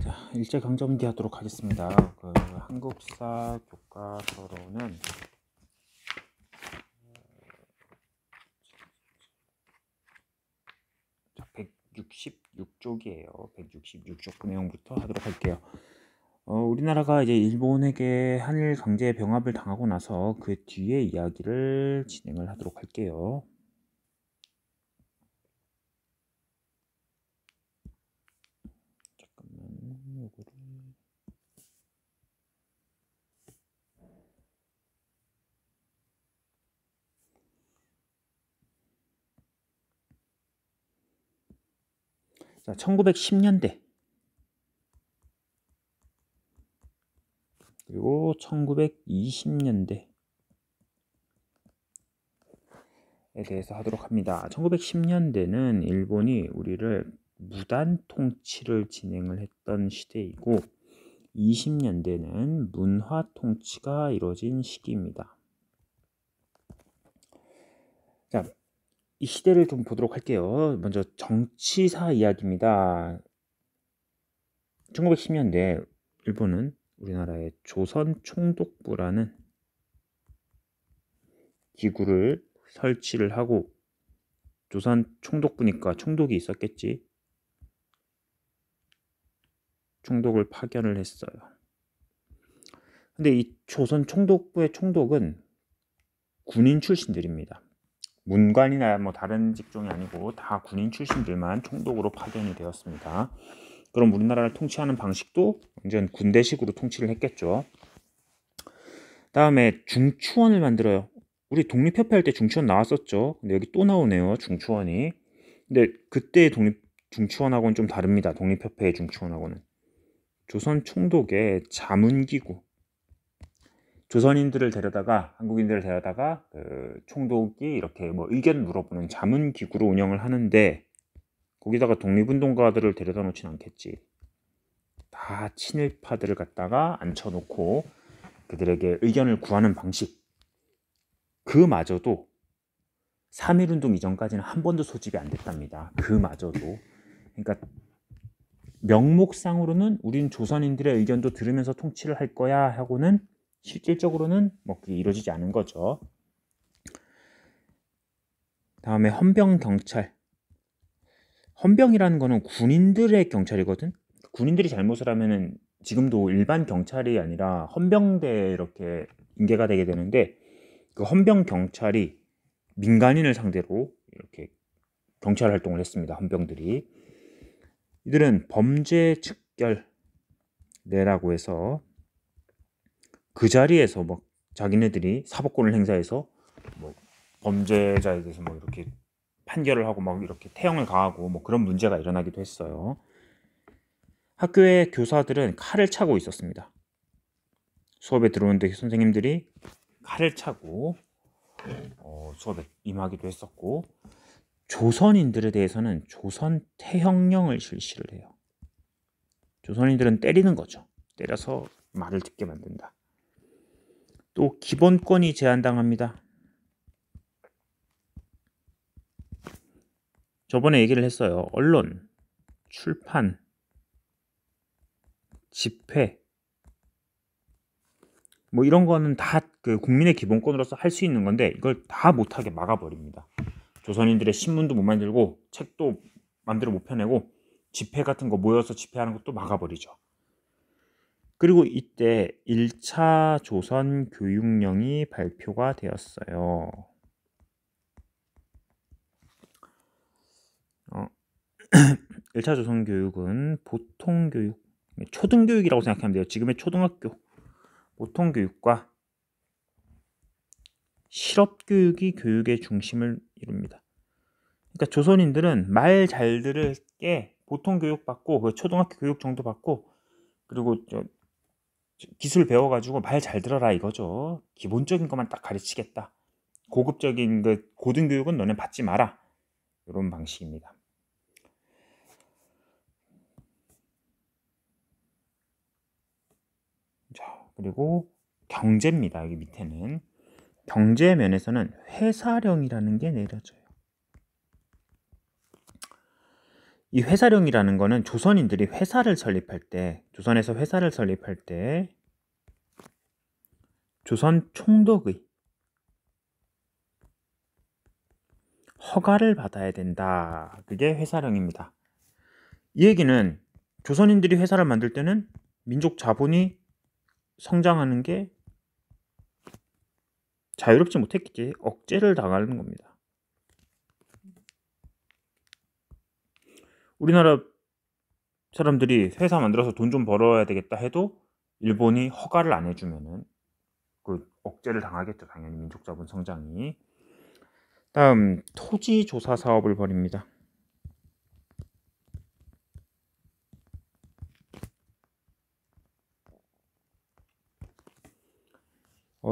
자, 일제강점기 하도록 하겠습니다. 한국사 교과서로는 166쪽이에요. 166쪽 내용부터 하도록 할게요. 우리나라가 이제 일본에게 한일 강제 병합을 당하고 나서 그 뒤에 이야기를 진행을 하도록 할게요. 잠깐만, 요거를 자, 1910년대 그리고 1920년대에 대해서 하도록 합니다. 1910년대는 일본이 우리를 무단 통치를 진행을 했던 시대이고 20년대는 문화 통치가 이루어진 시기입니다. 자, 이 시대를 좀 보도록 할게요. 먼저 정치사 이야기입니다. 1910년대 일본은 우리나라의 조선총독부라는 기구를 설치를 하고, 조선총독부니까 총독이 있었겠지. 총독을 파견을 했어요. 근데 이 조선총독부의 총독은 군인 출신들입니다. 문관이나 뭐 다른 직종이 아니고 다 군인 출신들만 총독으로 파견이 되었습니다. 그럼 우리나라를 통치하는 방식도 완전 군대식으로 통치를 했겠죠. 다음에 중추원을 만들어요. 우리 독립협회 할 때 중추원 나왔었죠. 근데 여기 또 나오네요, 중추원이. 근데 그때의 중추원하고는 좀 다릅니다. 독립협회의 중추원하고는. 조선 총독의 자문기구, 조선인들을 데려다가, 한국인들을 데려다가 총독이 이렇게 뭐 의견 물어보는 자문기구로 운영을 하는데, 거기다가 독립운동가들을 데려다 놓진 않겠지. 다 친일파들을 갖다가 앉혀놓고 그들에게 의견을 구하는 방식, 그마저도 3.1운동 이전까지는 한 번도 소집이 안 됐답니다. 그마저도. 그러니까 명목상으로는 우린 조선인들의 의견도 들으면서 통치를 할 거야 하고는 실질적으로는 뭐 그게 이루어지지 않은 거죠. 다음에 헌병경찰. 헌병이라는 거는 군인들의 경찰이거든. 군인들이 잘못을 하면은 지금도 일반 경찰이 아니라 헌병대에 이렇게 인계가 되게 되는데, 그 헌병경찰이 민간인을 상대로 이렇게 경찰 활동을 했습니다. 헌병들이. 이들은 범죄 측결내라고 해서 그 자리에서 뭐 자기네들이 사법권을 행사해서 뭐 범죄자에 대해서 뭐 이렇게 판결을 하고 막 이렇게 태형을 가하고 뭐 그런 문제가 일어나기도 했어요. 학교의 교사들은 칼을 차고 있었습니다. 수업에 들어오는데 선생님들이 칼을 차고 수업에 임하기도 했었고, 조선인들에 대해서는 조선 태형령을 실시를 해요. 조선인들은 때리는 거죠. 때려서 말을 듣게 만든다. 또 기본권이 제한당합니다. 저번에 얘기를 했어요. 언론, 출판, 집회, 뭐 이런 거는 다 그 국민의 기본권으로서 할 수 있는 건데, 이걸 다 못하게 막아버립니다. 조선인들의 신문도 못 만들고 책도 마음대로 못 펴내고 집회 같은 거 모여서 집회하는 것도 막아버리죠. 그리고 이때 1차 조선 교육령이 발표가 되었어요. 1차 조선 교육은 보통교육, 초등교육이라고 생각하면 돼요. 지금의 초등학교, 보통교육과 실업교육이 교육의 중심을 이룹니다. 그러니까 조선인들은 말 잘 들을 게 보통교육 받고, 그 초등학교 교육 정도 받고, 그리고 기술 배워가지고 말 잘 들어라 이거죠. 기본적인 것만 딱 가르치겠다. 고급적인 그 고등교육은 너네 받지 마라. 이런 방식입니다. 자, 그리고 경제입니다. 여기 밑에는 경제 면에서는 회사령이라는 게 내려져요. 이 회사령이라는 거는 조선인들이 회사를 설립할 때, 조선에서 회사를 설립할 때 조선 총독의 허가를 받아야 된다. 그게 회사령입니다. 이 얘기는 조선인들이 회사를 만들 때는 민족 자본이 성장하는 게 자유롭지 못했겠지. 억제를 당하는 겁니다. 우리나라 사람들이 회사 만들어서 돈 좀 벌어야 되겠다 해도 일본이 허가를 안 해주면은 그 억제를 당하겠죠. 당연히 민족 자본 성장이. 다음 토지 조사 사업을 벌입니다.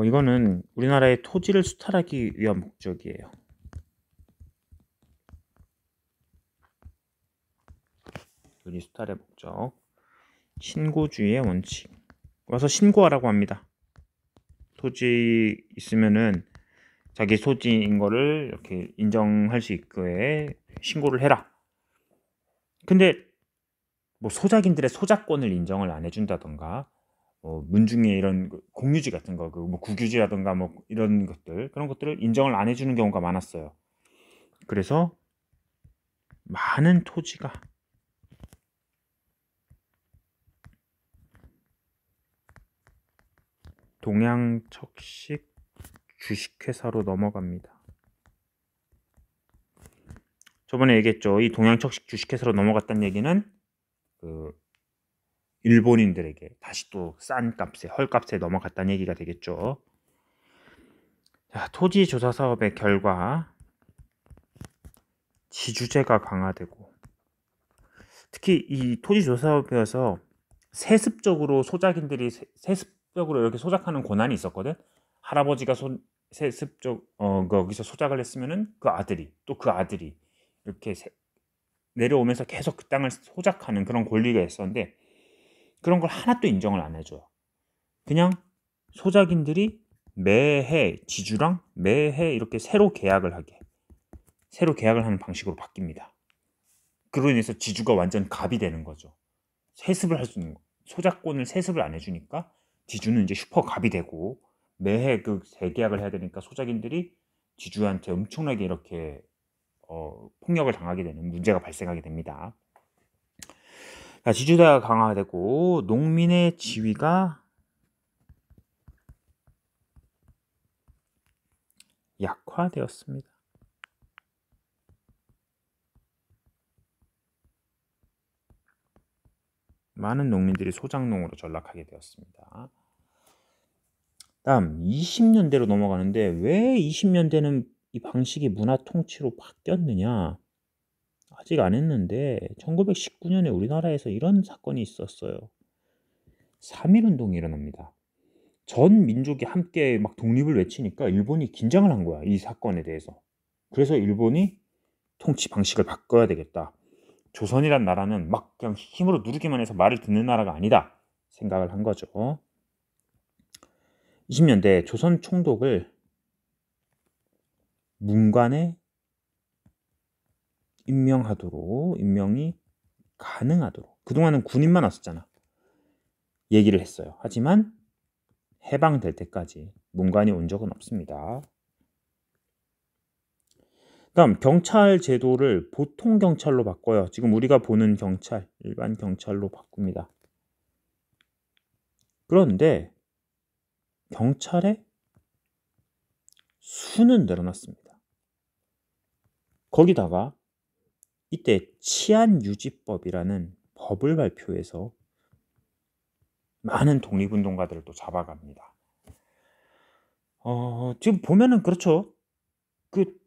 이거는 우리나라의 토지를 수탈하기 위한 목적이에요. 토지 수탈의 목적. 신고주의의 원칙. 와서 신고하라고 합니다. 토지 있으면은 자기 소지인 거를 이렇게 인정할 수 있게 신고를 해라. 근데 뭐 소작인들의 소작권을 인정을 안 해준다던가, 문중에 이런 공유지 같은 거, 뭐 국유지라던가 뭐 이런 것들, 그런 것들을 인정을 안 해주는 경우가 많았어요. 그래서 많은 토지가 동양척식 주식회사로 넘어갑니다. 저번에 얘기했죠. 이 동양척식 주식회사로 넘어갔다는 얘기는 그 일본인들에게 다시 또 싼 값에, 헐값에 넘어갔다는 얘기가 되겠죠. 자, 토지 조사 사업의 결과 지주제가 강화되고, 특히 이 토지 조사 사업에서 세습적으로 소작인들이 세습적으로 이렇게 소작하는 권한이 있었거든. 할아버지가 세습적 거기서 소작을 했으면은 그 아들이, 또 그 아들이 이렇게 내려오면서 계속 그 땅을 소작하는 그런 권리가 있었는데, 그런 걸 하나도 인정을 안 해줘요. 그냥 소작인들이 매해 지주랑 매해 이렇게 새로 계약을 하는 방식으로 바뀝니다. 그로 인해서 지주가 완전 갑이 되는 거죠. 세습을 할 수 있는 거. 소작권을 세습을 안 해주니까 지주는 이제 슈퍼 갑이 되고, 매해 그 재계약을 해야 되니까 소작인들이 지주한테 엄청나게 이렇게 폭력을 당하게 되는 문제가 발생하게 됩니다. 지주제가 강화되고 농민의 지위가 약화되었습니다. 많은 농민들이 소작농으로 전락하게 되었습니다. 다음 20년대로 넘어가는데, 왜 20년대는 이 방식이 문화 통치로 바뀌었느냐? 아직 안 했는데 1919년에 우리나라에서 이런 사건이 있었어요. 3.1운동이 일어납니다. 전 민족이 함께 막 독립을 외치니까 일본이 긴장을 한 거야, 이 사건에 대해서. 그래서 일본이 통치 방식을 바꿔야 되겠다. 조선이란 나라는 막 그냥 힘으로 누르기만 해서 말을 듣는 나라가 아니다 생각을 한 거죠. 20년대 조선 총독을 문관에 임명이 가능하도록, 그동안은 군인만 왔었잖아, 얘기를 했어요. 하지만 해방될 때까지 문관이 온 적은 없습니다. 다음 경찰 제도를 보통 경찰로 바꿔요. 지금 우리가 보는 경찰, 일반 경찰로 바꿉니다. 그런데 경찰의 수는 늘어났습니다. 거기다가 이때 치안유지법이라는 법을 발표해서 많은 독립운동가들을 또 잡아갑니다. 지금 보면은 그렇죠. 그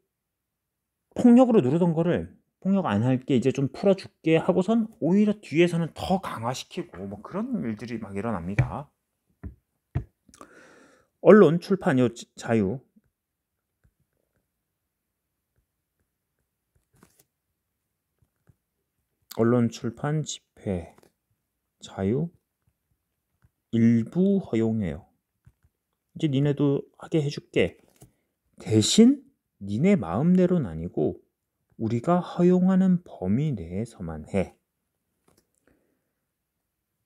폭력으로 누르던 거를 폭력 안 할게, 이제 좀 풀어줄게 하고선 오히려 뒤에서는 더 강화시키고 뭐 그런 일들이 막 일어납니다. 언론 출판 자유, 언론 출판 집회 자유 일부 허용해요. 이제 니네도 하게 해줄게. 대신 니네 마음대로는 아니고 우리가 허용하는 범위 내에서만 해.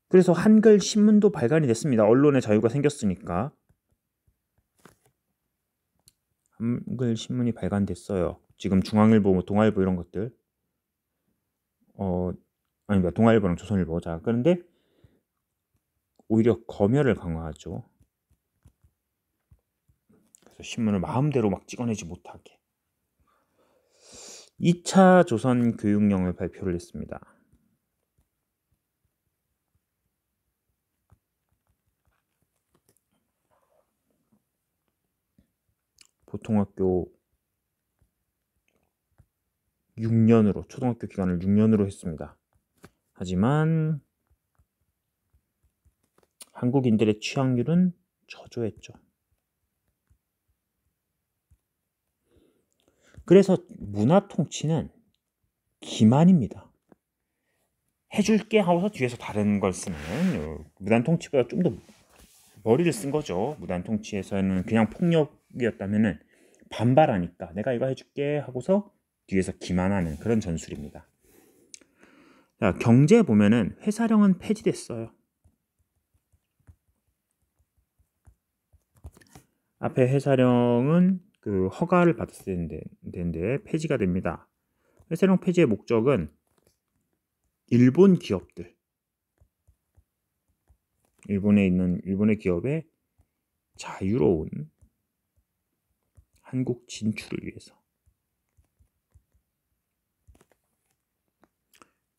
그래서 한글 신문도 발간이 됐습니다. 언론의 자유가 생겼으니까. 한글 신문이 발간됐어요. 지금 중앙일보, 동아일보 이런 것들. 아닙니다. 동아일보랑 조선일보. 자, 그런데 오히려 검열을 강화하죠. 그래서 신문을 마음대로 막 찍어내지 못하게. 2차 조선 교육령을 발표를 했습니다. 보통학교 6년으로, 초등학교 기간을 6년으로 했습니다. 하지만 한국인들의 취학률은 저조했죠. 그래서 문화통치는 기만입니다. 해줄게 하고서 뒤에서 다른 걸 쓰는 무단통치보다 좀 더 머리를 쓴 거죠. 무단통치에서는 그냥 폭력이었다면은 반발하니까 내가 이거 해줄게 하고서 뒤에서 기만하는 그런 전술입니다. 자, 경제 보면은 회사령은 폐지됐어요. 앞에 회사령은 그 허가를 받았어야 되는데 폐지가 됩니다. 회사령 폐지의 목적은 일본 기업들, 일본에 있는 일본의 기업의 자유로운 한국 진출을 위해서.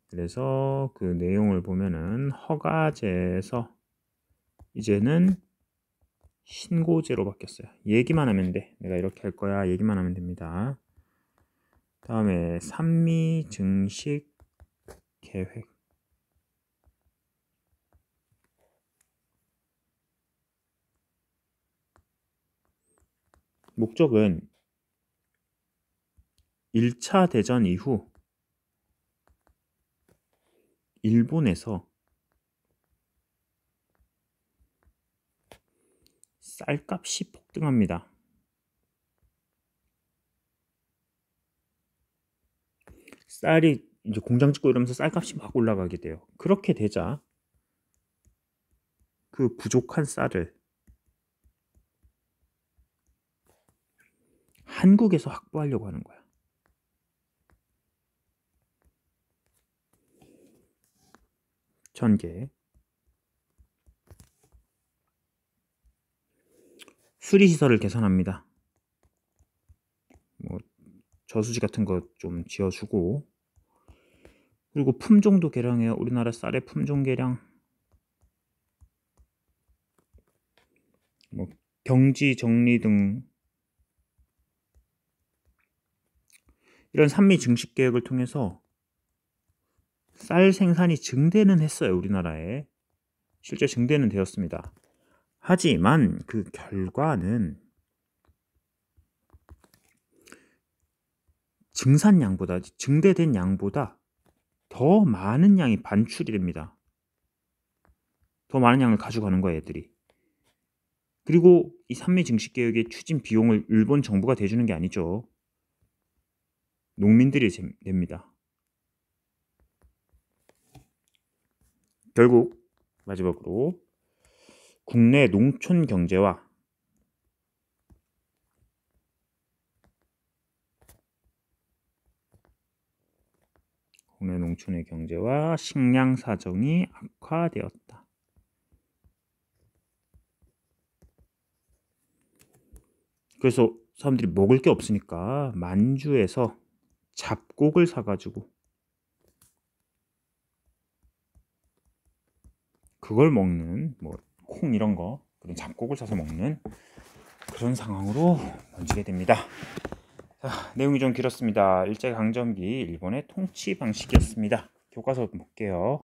그래서 그 내용을 보면은 허가제에서 이제는 신고제로 바뀌었어요. 얘기만 하면 돼. 내가 이렇게 할 거야. 얘기만 하면 됩니다. 다음에 산미 증식 계획. 목적은 1차 대전 이후 일본에서 쌀값이 폭등합니다. 쌀이 이제 공장 짓고 이러면서 쌀값이 막 올라가게 돼요. 그렇게 되자 그 부족한 쌀을 한국에서 확보하려고 하는 거야. 전개. 수리시설을 개선합니다. 뭐 저수지 같은 거 좀 지어주고, 그리고 품종도 개량해요. 우리나라 쌀의 품종 개량. 뭐 경지 정리 등 이런 산미 증식 계획을 통해서 쌀 생산이 증대는 했어요. 우리나라에 실제 증대는 되었습니다. 하지만 그 결과는 증산량보다, 증대된 양보다 더 많은 양이 반출이 됩니다. 더 많은 양을 가져가는 거야, 애들이. 그리고 이 산미 증식 계획의 추진 비용을 일본 정부가 대주는 게 아니죠. 농민들이 냅니다. 결국 마지막으로 국내 농촌 경제와 국내 농촌의 경제와 식량 사정이 악화되었다. 그래서 사람들이 먹을 게 없으니까 만주에서 잡곡을 사가지고 그걸 먹는, 뭐 콩 이런 거, 그런 잡곡을 사서 먹는 그런 상황으로 번지게 됩니다. 자, 내용이 좀 길었습니다. 일제강점기 일본의 통치 방식이었습니다. 교과서 볼게요.